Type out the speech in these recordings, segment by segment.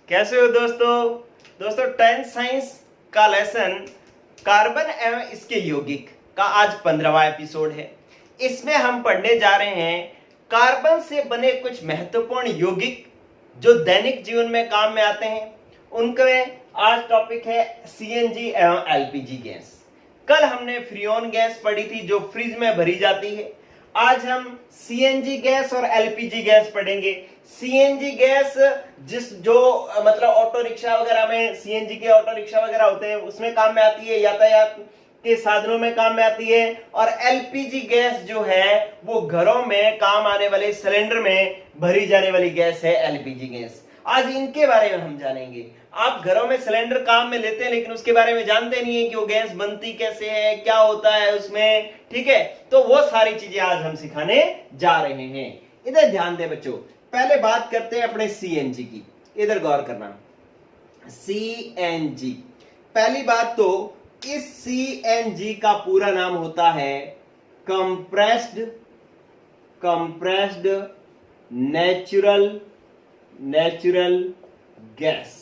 कैसे हो दोस्तों 10th साइंस का लेसन कार्बन एवं इसके यौगिक का आज 15वां एपिसोड है। इसमें हम पढ़ने जा रहे हैं कार्बन से बने कुछ महत्वपूर्ण यौगिक जो दैनिक जीवन में काम में आते हैं। उनके आज टॉपिक है सीएनजी एवं एलपीजी गैस। कल हमने फ्रीऑन गैस पढ़ी थी जो फ्रिज में भरी जाती है। आज हम सीएनजी गैस और एलपीजी गैस पढ़ेंगे। सीएनजी गैस जो मतलब ऑटो रिक्शा वगैरह में सीएनजी के ऑटो रिक्शा वगैरह होते हैं उसमें काम में आती है, यातायात के साधनों में काम में आती है। और एलपीजी गैस जो है वो घरों में काम आने वाले सिलेंडर में भरी जाने वाली गैस है एलपीजी गैस। आज इनके बारे में हम जानेंगे। आप घरों में सिलेंडर काम में लेते हैं लेकिन उसके बारे में जानते नहीं है कि वो गैस बनती कैसे है, क्या होता है उसमें, ठीक है। तो वो सारी चीजें आज हम सिखाने जा रहे हैं। इधर ध्यान दे बच्चों, पहले बात करते हैं अपने सीएनजी की। इधर गौर करना, सीएनजी। पहली बात तो इस सीएनजी का पूरा नाम होता है कंप्रेस्ड नेचुरल गैस।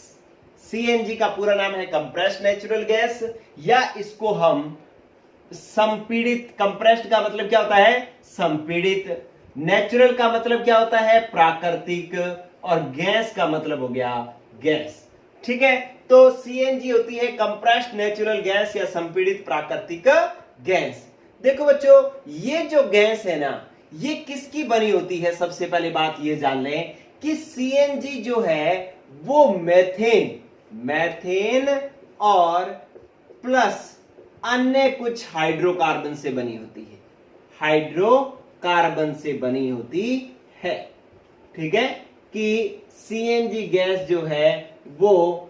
सीएनजी का पूरा नाम है कंप्रेस्ड नेचुरल गैस, या इसको हम संपीड़ित। कंप्रेस्ड का मतलब क्या होता है? संपीड़ित। नेचुरल का मतलब क्या होता है? प्राकृतिक। और गैस का मतलब हो गया गैस, ठीक है। तो सीएनजी होती है कंप्रेस्ड नेचुरल गैस या संपीड़ित प्राकृतिक गैस। देखो बच्चों, ये जो गैस है ना, ये किसकी बनी होती है? सबसे पहले बात ये जान लें कि सीएनजी जो है वो मैथेन और प्लस अन्य कुछ हाइड्रोकार्बन से बनी होती है। हाइड्रोकार्बन से बनी होती है, ठीक है। कि सीएनजी गैस जो है वो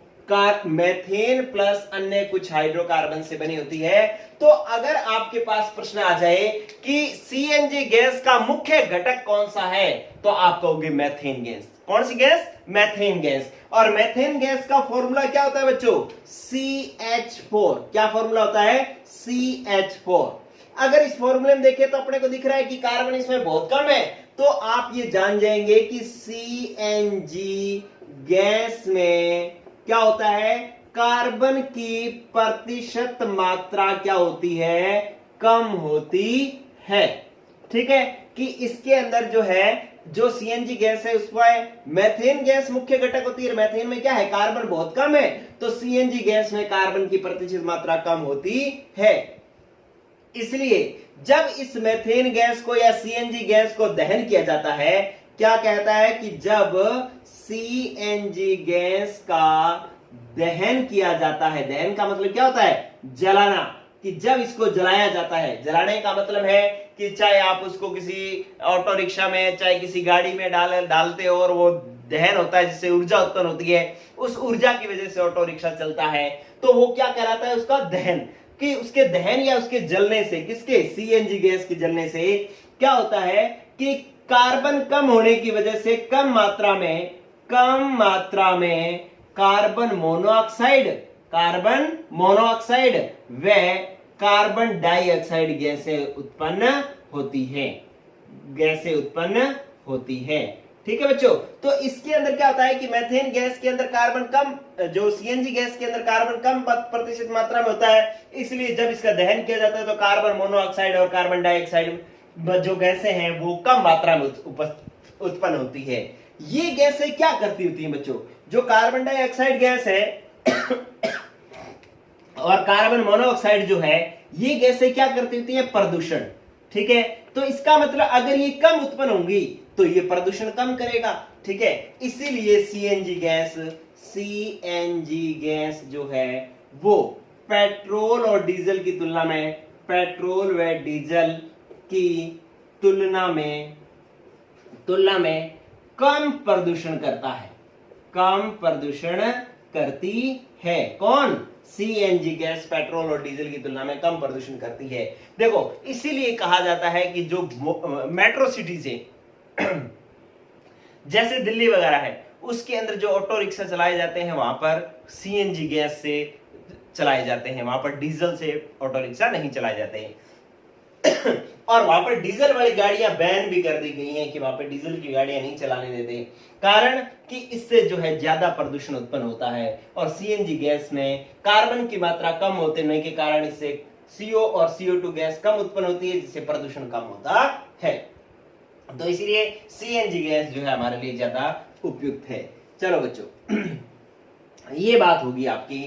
मेथेन प्लस अन्य कुछ हाइड्रोकार्बन से बनी होती है। तो अगर आपके पास प्रश्न आ जाए कि सीएनजी गैस का मुख्य घटक कौन सा है, तो आप कहोगे मैथेन गैस। कौन सी गैस? Methane gas. और मैथेन गैस का फॉर्मूला क्या होता है बच्चों? CH4। क्या फॉर्मूला होता है? CH4। अगर इस फॉर्मूले में देखें तो अपने को दिख रहा है कि कार्बन इसमें बहुत कम है, तो आप ये जान जाएंगे कि सीएनजी गैस में क्या होता है? कार्बन की प्रतिशत मात्रा क्या होती है? कम होती है, ठीक है। कि इसके अंदर जो है, जो सीएनजी गैस है उसमें मेथेन गैस मुख्य घटक होती है। मेथेन में क्या है? कार्बन बहुत कम है, तो सीएनजी गैस में कार्बन की प्रतिशत मात्रा कम होती है। इसलिए जब इस मेथेन गैस को या सीएनजी गैस को दहन किया जाता है, क्या कहता है कि जब सीएनजी गैस का दहन किया जाता है, दहन का मतलब क्या होता है? जलाना। कि जब इसको जलाया जाता है, जलाने का मतलब है कि चाहे आप उसको किसी ऑटो रिक्शा में, चाहे किसी गाड़ी में डालते हो और वो दहन होता है जिससे ऊर्जा उत्पन्न होती है, उस ऊर्जा की वजह से ऑटो रिक्शा चलता है, तो वो क्या कहलाता है? उसका दहन। कि उसके दहन या उसके जलने से, किसके? सीएनजी गैस के जलने से क्या होता है कि कार्बन कम होने की वजह से कम मात्रा में कार्बन मोनोऑक्साइड व कार्बन डाइऑक्साइड गैसें उत्पन्न होती हैं, ठीक है बच्चों। तो इसके अंदर क्या होता है कि मेथेन गैस के अंदर कार्बन कम, जो सीएनजी गैस के अंदर कार्बन कम प्रतिशत मात्रा में होता है, इसलिए जब इसका दहन किया जाता है तो कार्बन मोनोऑक्साइड और कार्बन डाइऑक्साइड जो गैसें हैं वो कम मात्रा में उत्पन्न होती है। ये गैसें क्या करती होती हैं बच्चों? जो कार्बन डाइऑक्साइड गैस है और कार्बन मोनोऑक्साइड जो है, ये गैसें क्या करती होती है? प्रदूषण, ठीक है। तो इसका मतलब अगर ये कम उत्पन्न होंगी तो ये प्रदूषण कम करेगा, ठीक है। इसीलिए सीएनजी गैस जो है वो पेट्रोल और डीजल की तुलना में, पेट्रोल व डीजल की तुलना में कम प्रदूषण करती है। कौन? सीएनजी गैस पेट्रोल और डीजल की तुलना में कम प्रदूषण करती है। देखो, इसीलिए कहा जाता है कि जो मेट्रो सिटीज है जैसे दिल्ली वगैरह है, उसके अंदर जो ऑटो रिक्शा चलाए जाते हैं वहां पर सीएनजी गैस से चलाए जाते हैं, वहां पर डीजल से ऑटो रिक्शा नहीं चलाए जाते हैं। और वहां पर डीजल वाली गाड़ियां बैन भी कर दी गई हैं कि वहां पर डीजल की गाड़ियां नहीं चलाने देते, कारण कि इससे जो है ज्यादा प्रदूषण उत्पन्न होता है और सीएनजी गैस में कार्बन की मात्रा कम होने के कारण इससे CO और CO2 गैस कम उत्पन्न होती है, जिससे प्रदूषण कम होता है। तो इसलिए सीएनजी गैस जो है हमारे लिए ज्यादा उपयुक्त है। चलो बच्चों, ये बात होगी आपकी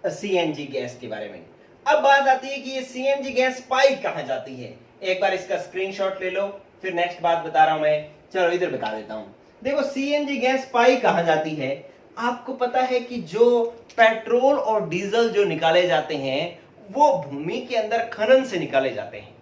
सीएनजी गैस के बारे में। अब बात आती है कि ये सीएनजी गैस पाई कहां जाती है। एक बार इसका स्क्रीनशॉट ले लो, फिर नेक्स्ट बात बता रहा हूं मैं। चलो इधर बता देता हूं। देखो सीएनजी गैस पाई कहां जाती है। आपको पता है कि जो पेट्रोल और डीजल जो निकाले जाते हैं वो भूमि के अंदर खनन से निकाले जाते हैं।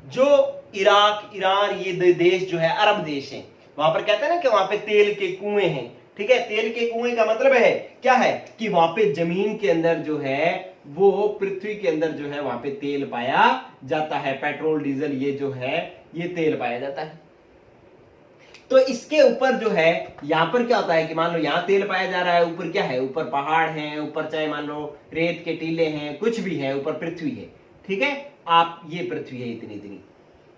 जो इराक, ईरान, ये देश जो है अरब देश हैं, वहां पर कहते हैं ना कि वहां पे तेल के कुएं हैं। ठीक है, तेल के कुएं का मतलब है क्या है कि वहां पे जमीन के अंदर जो है वो पृथ्वी के अंदर जो है वहां पे तेल पाया जाता है। पेट्रोल, डीजल ये जो है ये तेल पाया जाता है। तो इसके ऊपर जो है यहां पर क्या होता है कि मान लो यहां तेल पाया जा रहा है, ऊपर क्या है, ऊपर पहाड़ हैं, ऊपर चाहे मान लो रेत के टीले हैं, कुछ भी है, ऊपर पृथ्वी है। ठीक है, आप ये पृथ्वी है इतनी इतनी,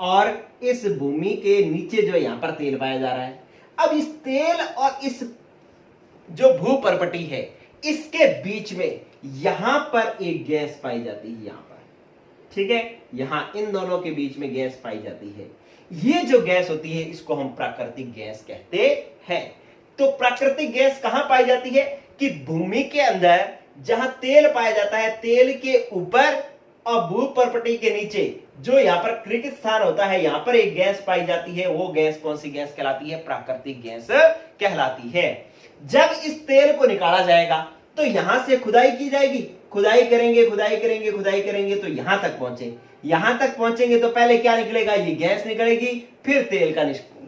और इस भूमि के नीचे जो है यहां पर तेल पाया जा रहा है। अब इस तेल और इस जो भूपर्पटी है इसके बीच में यहां पर एक गैस पाई जाती है, यहां पर। ठीक है, यहां इन दोनों के बीच में गैस पाई जाती है। ये जो गैस होती है इसको हम प्राकृतिक गैस कहते हैं। तो प्राकृतिक गैस कहां पाई जाती है कि भूमि के अंदर जहां तेल पाया जाता है, तेल के ऊपर और भूपर्पटी के नीचे जो यहां पर क्रिटिक स्थान होता है, यहां पर एक गैस पाई जाती है। वो गैस कौन सी गैस कहलाती है? प्राकृतिक गैस कहलाती है। जब इस तेल को निकाला जाएगा तो यहां से खुदाई की जाएगी, खुदाई करेंगे, खुदाई करेंगे, खुदाई करेंगे तो यहां तक पहुंचे। यहां तक पहुंचेंगे तो पहले क्या निकलेगा? ये गैस निकलेगी, फिर तेल का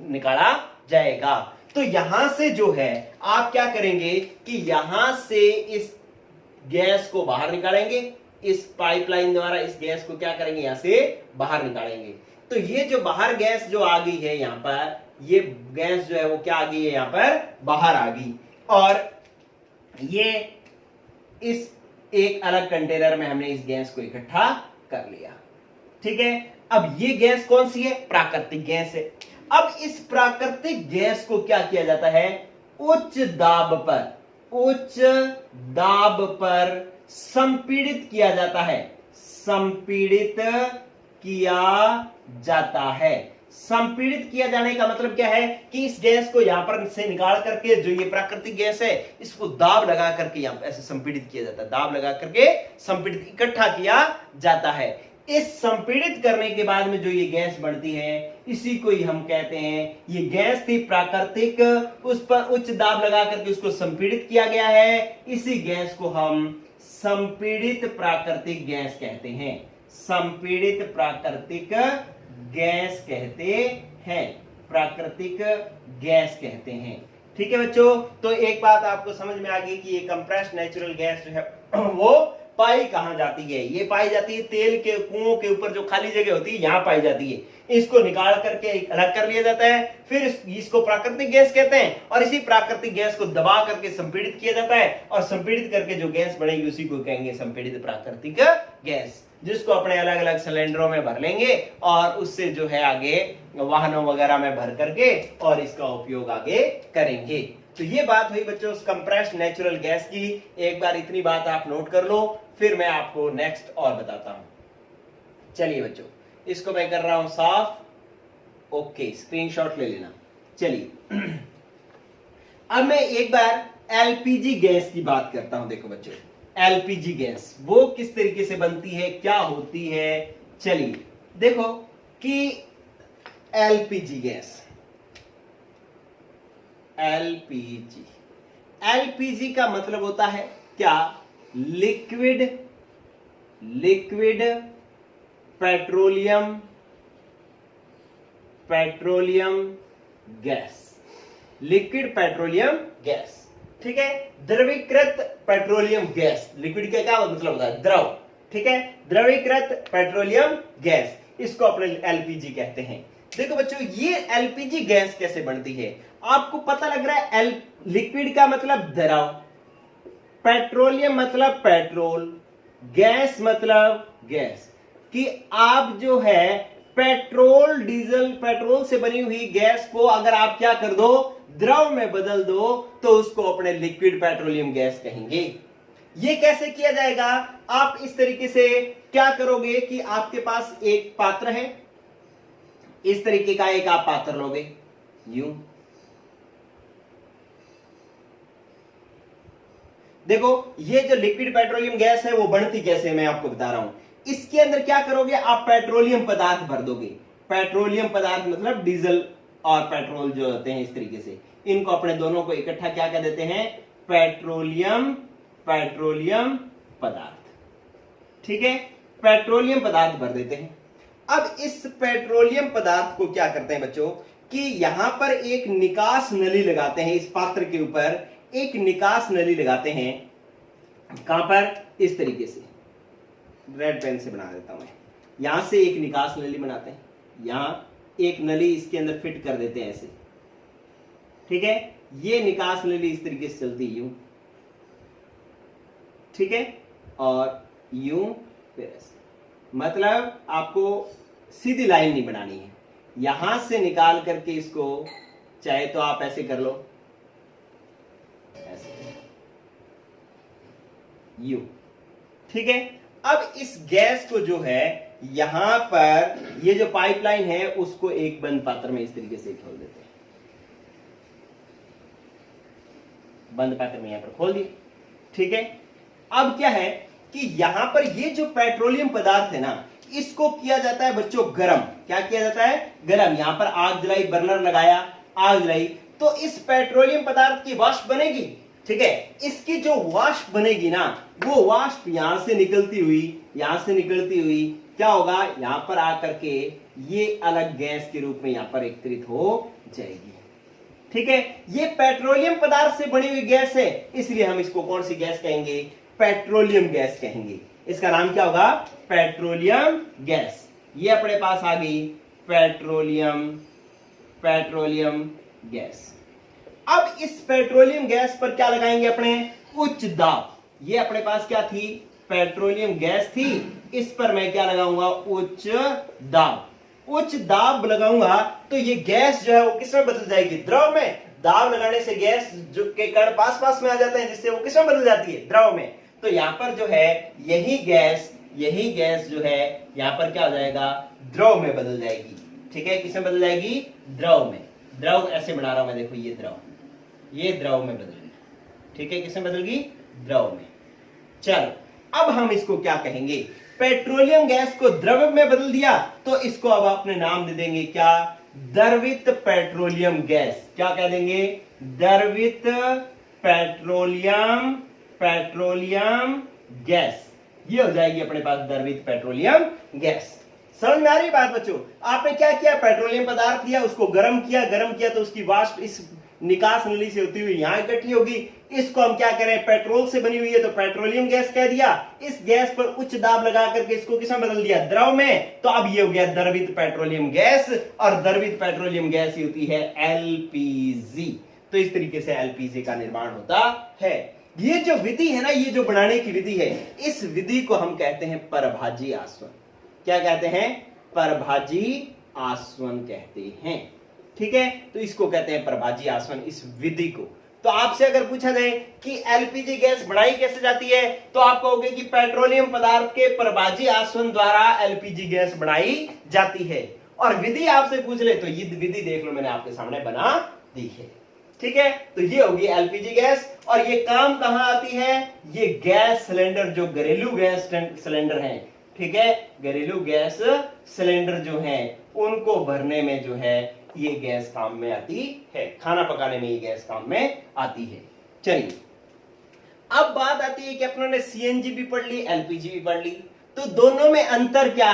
निकाला जाएगा। तो यहां से जो है आप क्या करेंगे कि यहां से इस गैस को बाहर निकालेंगे, इस पाइपलाइन द्वारा इस गैस को क्या करेंगे? यहां से बाहर निकालेंगे। तो ये जो बाहर गैस जो आ गई है यहां पर, ये गैस जो है वो क्या आ गई है? यहां पर बाहर आ गई, और ये इस एक अलग कंटेनर में हमने इस गैस को इकट्ठा कर लिया। ठीक है, अब ये गैस कौन सी है? प्राकृतिक गैस है। अब इस प्राकृतिक गैस को क्या किया जाता है? उच्च दाब पर संपीड़ित किया जाता है, संपीड़ित किया जाता है। संपीड़ित किया जाने का मतलब क्या है कि इस गैस को यहां पर से निकाल करके, जो ये प्राकृतिक गैस है, इसको दाब लगा करके यहां ऐसे संपीड़ित किया जाता है। दाब लगा करके संपीड़ित, इकट्ठा किया जाता है। इस संपीड़ित करने के बाद में जो ये गैस बढ़ती है इसी को ही हम कहते हैं, ये गैस थी प्राकृतिक, उस पर उच्च दाब लगा करके उसको संपीड़ित किया गया है। इसी गैस को हम संपीड़ित प्राकृतिक गैस कहते हैं, संपीड़ित प्राकृतिक गैस कहते हैं, प्राकृतिक गैस कहते हैं। ठीक है बच्चों, तो एक बात आपको समझ में आ गई कि ये कंप्रेस्ड नेचुरल गैस जो है वो पाई कहां जाती है? ये पाई जाती है तेल के कुओं के ऊपर जो खाली जगह होती है यहां पाई जाती है। इसको निकाल करके अलग कर लिया जाता है, फिर इसको प्राकृतिक गैस कहते हैं, और इसी प्राकृतिक गैस को दबा करके संपीड़ित किया जाता है, और संपीड़ित करके जो गैस बनेगी उसी को कहेंगे संपीड़ित प्राकृतिक गैस, जिसको अपने अलग अलग सिलेंडरों में भर लेंगे और उससे जो है आगे वाहनों वगैरह में भर करके और इसका उपयोग आगे करेंगे। तो ये बात हुई बच्चों उस कंप्रेस्ड नेचुरल गैस की। एक बार इतनी बात आप नोट कर लो, फिर मैं आपको नेक्स्ट और बताता हूं। चलिए बच्चों, इसको मैं कर रहा हूं साफ। ओके, स्क्रीनशॉट ले लेना। चलिए अब मैं एक बार एलपीजी गैस की बात करता हूं। देखो बच्चों, एलपीजी गैस वो किस तरीके से बनती है, क्या होती है। चलिए देखो कि एलपीजी गैस, एलपीजी, एलपीजी का मतलब होता है क्या? Liquid petroleum gas, liquid petroleum gas. ठीक है, द्रवीकृत पेट्रोलियम गैस, लिक्विड का क्या मतलब होता है? द्रव। ठीक है, द्रवीकृत पेट्रोलियम गैस, इसको अपने एलपीजी कहते हैं। देखो बच्चों, ये एलपीजी गैस कैसे बनती है? आपको पता लग रहा है, लिक्विड का मतलब द्रव, पेट्रोलियम मतलब पेट्रोल, गैस मतलब गैस, कि आप जो है पेट्रोल डीजल पेट्रोल से बनी हुई गैस को अगर आप क्या कर दो, द्रव में बदल दो, तो उसको अपने लिक्विड पेट्रोलियम गैस कहेंगे। ये कैसे किया जाएगा? आप इस तरीके से क्या करोगे कि आपके पास एक पात्र है, इस तरीके का एक आप पात्र लोगे, यूं देखो, ये जो लिक्विड पेट्रोलियम गैस है वो बनती कैसे मैं आपको बता रहा हूं। इसके अंदर क्या करोगे, आप पेट्रोलियम पदार्थ भर दोगे। पेट्रोलियम पदार्थ मतलब डीजल और पेट्रोल जो होते हैं, इस तरीके से इनको अपने दोनों को इकट्ठा क्या कह देते हैं, पेट्रोलियम पदार्थ। ठीक है, पेट्रोलियम पदार्थ भर देते हैं। अब इस पेट्रोलियम पदार्थ को क्या करते हैं बच्चों कि यहां पर एक निकास नली लगाते हैं, इस पात्र के ऊपर एक निकास नली लगाते हैं। कहां पर? इस तरीके से रेड पेन से बना देता हूं मैं। यहां से एक निकास नली बनाते हैं, यहां एक नली इसके अंदर फिट कर देते हैं ऐसे। ठीक है, ये निकास नली इस तरीके से चलती यूं, ठीक है, और यूं फिर ऐसे। मतलब आपको सीधी लाइन नहीं बनानी है, यहां से निकाल करके इसको चाहे तो आप ऐसे कर लो, ऐसे यू। ठीक है, अब इस गैस को जो है यहां पर ये जो पाइपलाइन है उसको एक बंद पात्र में इस तरीके से खोल देते हैं। बंद पात्र में यहां पर खोल दिए। ठीक है, अब क्या है कि यहां पर ये जो पेट्रोलियम पदार्थ है ना, इसको किया जाता है बच्चों गरम। क्या किया जाता है? गरम। यहां पर आग जलाई, बर्नर लगाया, आग जलाई, तो इस पेट्रोलियम पदार्थ की वाष्प बनेगी। ठीक है, इसकी जो वाष्प बनेगी ना, वो वाष्प यहां से निकलती हुई क्या होगा, यहां पर आकर के ये अलग गैस के रूप में यहां पर एकत्रित हो जाएगी। ठीक है, ये पेट्रोलियम पदार्थ से बनी हुई गैस है, इसलिए हम इसको कौन सी गैस कहेंगे? पेट्रोलियम गैस कहेंगे। इसका नाम क्या होगा? Petroleum gas. ये अपने पास आ गई पेट्रोलियम गैस। अब इस पेट्रोलियम गैस पर क्या लगाएंगे अपने? उच्च दाब। ये अपने पास क्या थी? पेट्रोलियम गैस थी, इस पर मैं क्या लगाऊंगा? उच्च दाब। उच्च दाब लगाऊंगा तो ये गैस जो है वो किस में बदल जाएगी? द्रव में। दाब लगाने से गैस जो के कण पास में आ जाते हैं, जिससे वो किस में बदल जाती है? द्रव में। तो यहां पर जो है यही गैस जो है यहां पर क्या हो जाएगा? द्रव में बदल जाएगी। ठीक है, किस में बदल जाएगी? द्रव में। द्रव ऐसे बना रहा हूं मैं, देखो ये द्रव में बदल गई। ठीक है, किस में बदल गई? द्रव में। चलो, अब हम इसको क्या कहेंगे? पेट्रोलियम गैस को द्रव में बदल दिया, तो इसको अब अपने नाम दे देंगे क्या? द्रवित पेट्रोलियम गैस। क्या कह देंगे? द्रवित पेट्रोलियम गैस। ये हो जाएगी अपने पास द्रवित पेट्रोलियम गैस। समझ में आ रही बात बच्चों? आपने क्या किया? पेट्रोलियम पदार्थ लिया, उसको गर्म किया तो उसकी वाष्प इस निकास नली से होती हुई यहां इकट्ठी होगी। इसको हम क्या करें? पेट्रोल से बनी हुई है तो पेट्रोलियम गैस कह दिया। इस गैस पर उच्च दाब लगा करके इसको किसमें बदल दिया? द्रव में। तो अब ये हो गया द्रवित पेट्रोलियम गैस, और द्रवित पेट्रोलियम गैस ही होती है एलपीजी। तो इस तरीके से एलपीजी का निर्माण होता है। ये जो विधि है ना, ये जो बनाने की विधि है, इस विधि को हम कहते हैं परभाजी आसवन। क्या कहते हैं? परभाजी आसवन कहते हैं। ठीक है, तो इसको कहते हैं परभाजी आसवन, इस विधि को। तो आपसे अगर पूछा जाए कि एलपीजी गैस बनाई कैसे जाती है, तो आप कहोगे कि पेट्रोलियम पदार्थ के परभाजी आसवन द्वारा एलपीजी गैस बनाई जाती है। और विधि आपसे पूछ ले तो ये विधि देख लो, मैंने आपके सामने बना दी है। ठीक है, तो ये होगी एलपीजी गैस। और ये काम कहां आती है? ये गैस सिलेंडर, जो घरेलू गैस सिलेंडर है, ठीक है, घरेलू गैस सिलेंडर जो है उनको भरने में जो है ये गैस काम में आती है। खाना पकाने में ये गैस काम में आती है। चलिए, अब बात आती है कि अपनों ने सीएनजी भी पढ़ ली, एलपीजी भी पढ़ ली, तो दोनों में अंतर क्या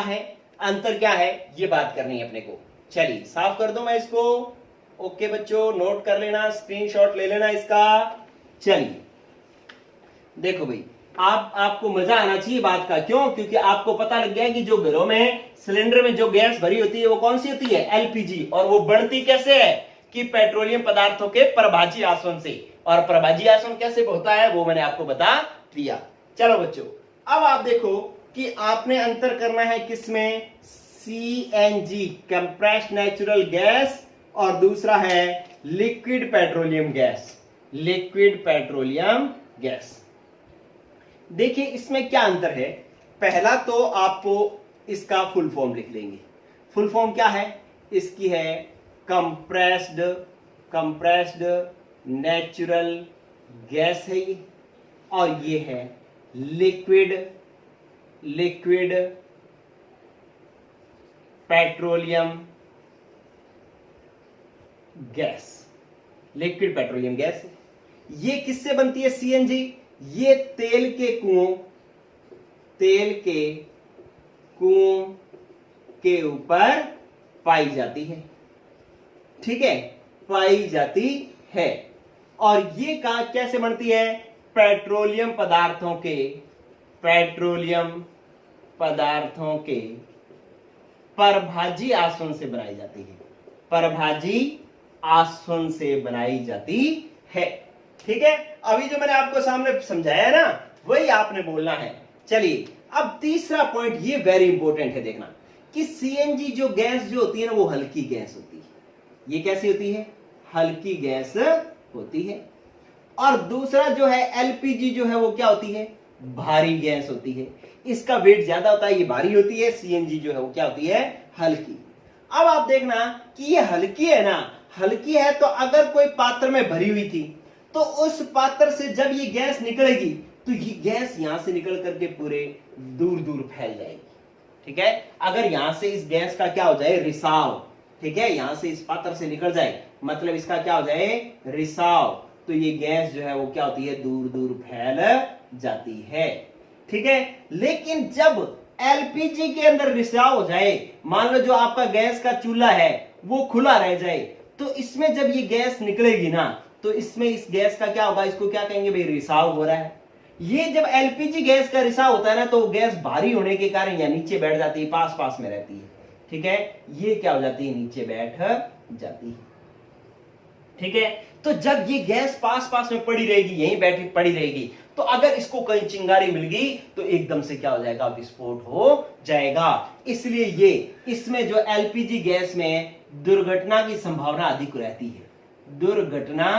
है? ये बात करनी है अपने को। चलिए, साफ कर दो मैं इसको। ओके बच्चों, नोट कर लेना, स्क्रीनशॉट ले लेना इसका। चलिए, देखो भाई, आपको मजा आना चाहिए बात का। क्यों? क्योंकि आपको पता लग गया कि जो घरों में सिलेंडर में जो गैस भरी होती है वो कौन सी होती है? एलपीजी। और वो बढ़ती कैसे है? कि पेट्रोलियम पदार्थों के परभाजी आसवन से। और परभाजी आसवन कैसे होता है वो मैंने आपको बता दिया। चलो बच्चों, अब आप देखो कि आपने अंतर करना है किसमें? CNG कंप्रेस्ड नेचुरल गैस और दूसरा है liquid petroleum gas. Liquid petroleum gas. देखिए इसमें क्या अंतर है। पहला तो आपको इसका फुल फॉर्म लिख लेंगे। फुल फॉर्म क्या है इसकी? है कंप्रेस्ड नेचुरल गैस है ये, और ये है liquid petroleum gas. Liquid petroleum gas ये किससे बनती है? सीएनजी। ये तेल के कुओं के ऊपर पाई जाती है, ठीक है, पाई जाती है। और ये कैसे बनती है? पेट्रोलियम पदार्थों के परभाजी आसवन से बनाई जाती है। परभाजी आसवन से बनाई जाती है, ठीक है। अभी जो मैंने आपको सामने समझाया ना वही आपने बोलना है। चलिए अब तीसरा पॉइंट, ये वेरी इंपॉर्टेंट है, देखना कि सीएनजी जो गैस जो होती है ना वो हल्की गैस होती है। ये कैसी होती है? हल्की गैस होती है। और दूसरा जो है एलपीजी जो है वो क्या होती है? भारी गैस होती है। इसका वेट ज्यादा होता है, ये भारी होती है। सीएनजी जो है वो क्या होती है? हल्की। अब आप देखना कि ये हल्की है ना, हल्की है तो अगर कोई पात्र में भरी हुई थी तो उस पात्र से जब ये गैस निकलेगी तो ये गैस यहां से निकल करके पूरे दूर दूर फैल जाएगी, ठीक है। अगर यहां से इस गैस का क्या हो जाए? रिसाव, ठीक है, यहां से इस पात्र से निकल जाए मतलब इसका क्या हो जाए? रिसाव। तो ये गैस जो है वो क्या होती है? दूर दूर फैल जाती है, ठीक है। लेकिन जब एलपीजी के अंदर रिसाव हो जाए, मान लो जो आपका गैस का चूल्हा है वो खुला रह जाए, तो इसमें जब ये गैस निकलेगी ना तो इसमें इस गैस का क्या होगा? इसको क्या कहेंगे भाई? रिसाव हो रहा है। ये जब एलपीजी गैस का रिसाव होता है ना तो गैस भारी होने के कारण या नीचे बैठ जाती है, पास में रहती है, ठीक है। ये क्या हो जाती है? नीचे बैठ जाती है, ठीक है। तो जब ये गैस पास में पड़ी रहेगी, यहीं बैठी पड़ी रहेगी, तो अगर इसको कहीं चिंगारी मिल गई तो एकदम से क्या हो जाएगा? विस्फोट हो जाएगा। इसलिए ये इसमें जो एलपीजी गैस में दुर्घटना की संभावना अधिक रहती है। दुर्घटना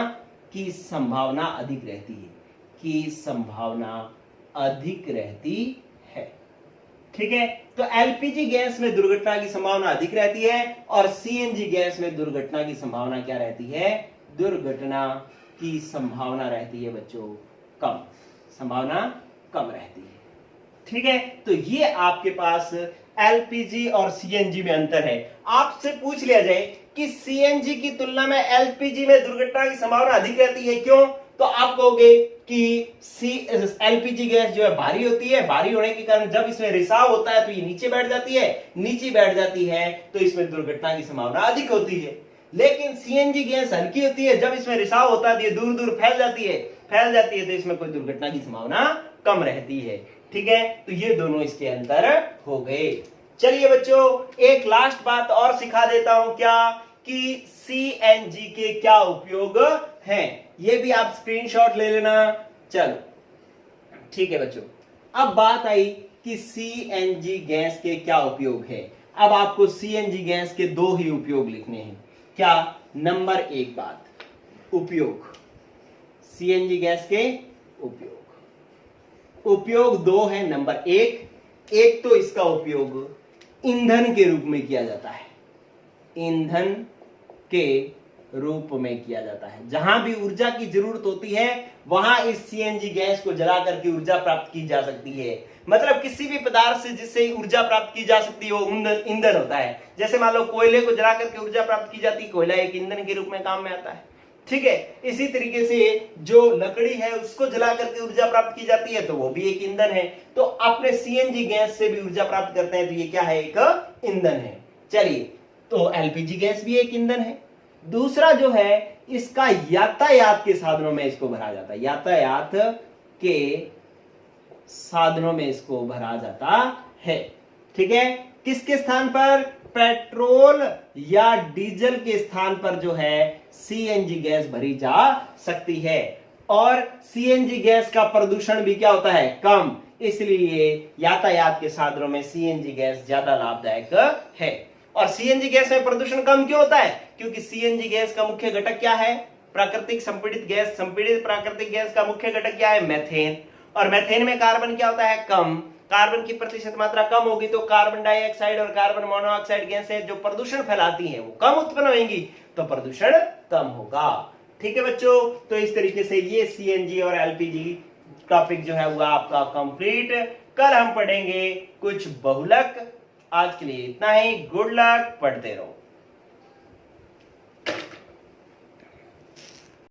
की संभावना अधिक रहती है, ठीक है। तो एलपीजी गैस में दुर्घटना की संभावना अधिक रहती है और सीएनजी गैस में दुर्घटना की संभावना क्या रहती है? दुर्घटना की संभावना रहती है बच्चों कम, संभावना कम रहती है, ठीक है। तो ये आपके पास एलपीजी और सीएनजी में अंतर है। आपसे पूछ लिया जाए कि सीएनजी की तुलना में एलपीजी में दुर्घटना की संभावना अधिक रहती है, क्यों? तो आप कहोगे कि एलपीजी गैस जो है भारी होती है, भारी होने के कारण जब इसमें रिसाव होता है तो ये नीचे बैठ जाती है, नीचे बैठ जाती है तो इसमें दुर्घटना की संभावना अधिक होती है। लेकिन सीएनजी गैस हल्की होती है, जब इसमें रिसाव होता है तो ये दूर दूर फैल जाती है तो इसमें कोई दुर्घटना की संभावना कम रहती है, ठीक है। तो ये दोनों इसके अंतर हो गए। चलिए बच्चों एक लास्ट बात और सिखा देता हूं, क्या कि सीएनजी के क्या उपयोग हैं, ये भी आप स्क्रीनशॉट ले लेना। चलो ठीक है बच्चों, अब बात आई कि सीएनजी गैस के क्या उपयोग है। अब आपको सीएनजी गैस के दो ही उपयोग लिखने हैं। क्या? नंबर एक बात, उपयोग, सीएनजी गैस के उपयोग दो है। नंबर एक तो इसका उपयोग ईंधन के रूप में किया जाता है, ईंधन के रूप में किया जाता है। जहां भी ऊर्जा की जरूरत होती है वहां इस सीएनजी गैस को जला करके ऊर्जा प्राप्त की जा सकती है। मतलब किसी भी पदार्थ से जिससे ऊर्जा प्राप्त की जा सकती है वो ईंधन होता है। जैसे मान लो कोयले को जला करके ऊर्जा प्राप्त की जाती है, कोयला एक ईंधन के रूप में काम में आता है, ठीक है। इसी तरीके से जो लकड़ी है उसको जला करके ऊर्जा प्राप्त की जाती है तो वो भी एक ईंधन है। तो अपने सीएनजी गैस से भी ऊर्जा प्राप्त करते हैं तो ये क्या है? एक ईंधन है। चलिए, तो एलपीजी गैस भी एक ईंधन है। दूसरा जो है इसका यातायात के साधनों में इसको भरा जाता है, यातायात के साधनों में इसको भरा जाता है, ठीक है। किसके स्थान पर? पेट्रोल या डीजल के स्थान पर जो है सीएनजी गैस भरी जा सकती है। और सीएनजी गैस का प्रदूषण भी क्या होता है? कम। इसलिए यातायात के साधनों में सीएनजी गैस ज्यादा लाभदायक है। और सीएनजी गैस में प्रदूषण कम क्यों होता है? क्योंकि सीएनजी गैस का मुख्य घटक क्या है? प्राकृतिक संपीड़ित गैस। संपीड़ित प्राकृतिक गैस का मुख्य घटक क्या है? मेथेन। और मेथेन में कार्बन क्या होता है? कम। कार्बन की प्रतिशत मात्रा कम होगी तो कार्बन डाइऑक्साइड और कार्बन मोनोऑक्साइड गैसें जो प्रदूषण फैलाती हैं वो कम उत्पन्न होंगी, तो प्रदूषण कम होगा। ठीक है बच्चों, तो इस तरीके से ये सीएनजी और एलपीजी टॉपिक जो है वो आपका कंप्लीट। कल हम पढ़ेंगे कुछ बहुलक। आज के लिए इतना ही। गुड लक, पढ़ते रहो।